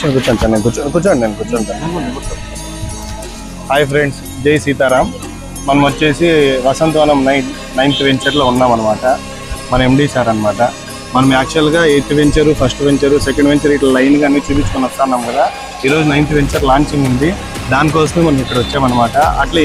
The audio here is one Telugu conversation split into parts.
నిమిషం కూర్చోండి సార్, నేను కూర్చోండి నేను కూర్చుంటాను. హాయ్ ఫ్రెండ్స్, జై సీతారాం. మనం వచ్చేసి వసంతవనం 9th వెంచర్లో ఉన్నాం అనమాట. మన ఎండి సార్ అనమాట. మనం యాక్చువల్గా 8th venture, first venture, second venture ఇట్లా లైన్గా అన్ని చూపించుకొని వస్తున్నాం కదా. ఈరోజు 9th వెంచర్ లాంచింగ్ ఉంది, దానికోసమే మనం ఇక్కడ వచ్చామన్నమాట. అట్లే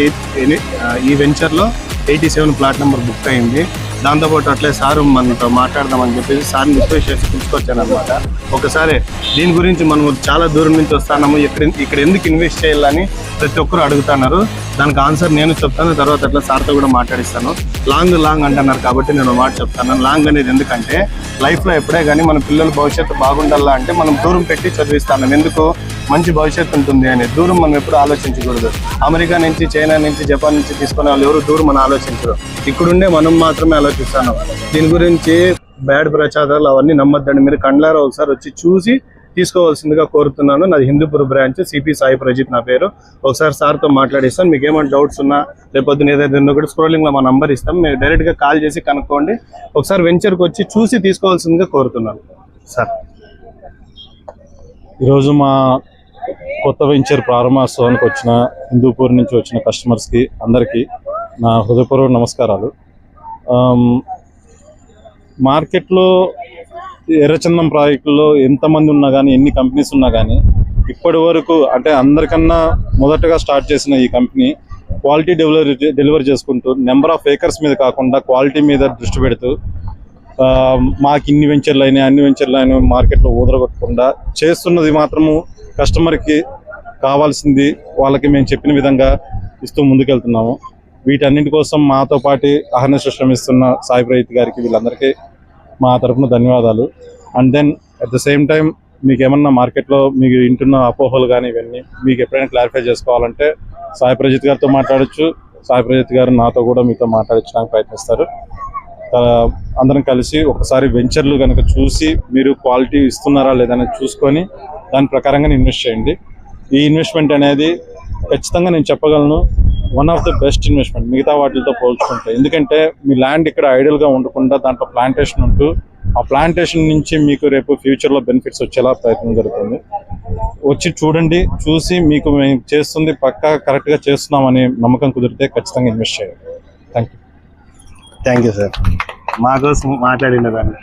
ఈ వెంచర్లో 87 ప్లాట్ నెంబర్ బుక్ అయింది. దాంతోపాటు అట్లే సారు మనతో మాట్లాడదామని చెప్పేసి సార్ని రిక్వెస్ట్ చేసి పిలుచుకొచ్చాను అనమాట. ఒకసారి దీని గురించి మనం చాలా దూరం నుంచి వస్తున్నాము, ఇక్కడ ఎందుకు ఇన్వెస్ట్ చేయాలని ప్రతి ఒక్కరు అడుగుతున్నారు. దానికి ఆన్సర్ నేను చెప్తాను, తర్వాత అట్లా సార్తో కూడా మాట్లాడిస్తాను. లాంగ్ అంటున్నారు కాబట్టి నేను మాట చెప్తాను. లాంగ్ అనేది ఎందుకంటే లైఫ్లో ఎప్పుడే కానీ మన పిల్లల భవిష్యత్తు బాగుండాలా అంటే మనం దూరం పెట్టి చదివిస్తాను. ఎందుకు? మంచి భవిష్యత్తు ఉంటుంది అని. దూరం మనం ఎప్పుడు ఆలోచించకూడదు. అమెరికా నుంచి, చైనా నుంచి, జపాన్ నుంచి తీసుకునే వాళ్ళు ఎవరు దూరం మనం ఆలోచించరు. ఇక్కడుండే మనం మాత్రమే ఆలోచిస్తాను. దీని గురించి బ్యాడ్ ప్రచారాలు అవన్నీ నమ్మద్దండి. మీరు కండ్లారా ఒకసారి వచ్చి చూసి తీసుకోవాల్సిందిగా కోరుతున్నాను. నాది హిందూపూర్ బ్రాంచ్, సిపి సాయి ప్రజిత్ నా పేరు. ఒకసారి సార్తో మాట్లాడిస్తాను. మీకు ఏమైనా డౌట్స్ ఉన్నా రేపొద్దున ఏదైతే కూడా స్క్రోలింగ్లో మా నంబర్ ఇస్తాం, మీరు డైరెక్ట్గా కాల్ చేసి కనుక్కోండి. ఒకసారి వెంచర్కి వచ్చి చూసి తీసుకోవాల్సిందిగా కోరుతున్నాను సార్. ఈరోజు మా కొత్త వెంచర్ ప్రారంభోత్సవానికి వచ్చిన హిందూపూర్ నుంచి వచ్చిన కస్టమర్స్కి అందరికీ నా హృదయపూర్వక నమస్కారాలు. మార్కెట్లో ఎర్రచందనం ప్రాజెక్టులో ఎంతమంది ఉన్నా కానీ, ఎన్ని కంపెనీస్ ఉన్నా కానీ, ఇప్పటి వరకు అంటే అందరికన్నా మొదటగా స్టార్ట్ చేసిన ఈ కంపెనీ క్వాలిటీ డెలివరీ చేసుకుంటూ నెంబర్ ఆఫ్ ఏకర్స్ మీద కాకుండా క్వాలిటీ మీద దృష్టి పెడుతూ మాకు ఇన్ని వెంచర్లు అయినాయి, అన్ని వెంచర్లు అయినా మార్కెట్లో ఊదరగొట్టకుండా చేస్తున్నది మాత్రము కస్టమర్కి కావాల్సింది వాళ్ళకి మేము చెప్పిన విధంగా ఇస్తూ ముందుకెళ్తున్నాము. వీటన్నింటి కోసం మాతో పాటు అహర్నిశ శ్రమిస్తున్న సాయి ప్రజిత్ గారికి, వీళ్ళందరికీ మా తరఫున ధన్యవాదాలు. And then at the same time మీకు ఏమన్నా మార్కెట్లో మీకు వింటున్న అపోహలు కానీ ఇవన్నీ మీకు ఎప్పుడైనా క్లారిఫై చేసుకోవాలంటే సాయి ప్రజిత్ గారితో మాట్లాడచ్చు. సాయి ప్రజిత్ గారు నాతో కూడా మీతో మాట్లాడించడానికి ప్రయత్నిస్తారు. అందరం కలిసి ఒకసారి వెంచర్లు కనుక చూసి మీరు క్వాలిటీ ఇస్తున్నారా లేదని చూసుకొని దాని ప్రకారంగా ఇన్వెస్ట్ చేయండి. ఈ ఇన్వెస్ట్మెంట్ అనేది ఖచ్చితంగా నేను చెప్పగలను, one of the best investment మిగతా వాటితో పోల్చుకుంటే. ఎందుకంటే మీ ల్యాండ్ ఇక్కడ ఐడియల్గా ఉండకుండా దాంట్లో ప్లాంటేషన్ ఉంటూ ఆ ప్లాంటేషన్ నుంచి మీకు రేపు ఫ్యూచర్లో బెనిఫిట్స్ వచ్చేలా ప్రయత్నం జరుగుతుంది. వచ్చి చూడండి, చూసి మీకు మేము చేస్తుంది పక్కా కరెక్ట్గా చేస్తున్నామని నమ్మకం కుదిరితే ఖచ్చితంగా ఇన్వెస్ట్ చేయండి. థ్యాంక్ యూ సార్, మా కోసం మాట్లాడిన దాన్ని.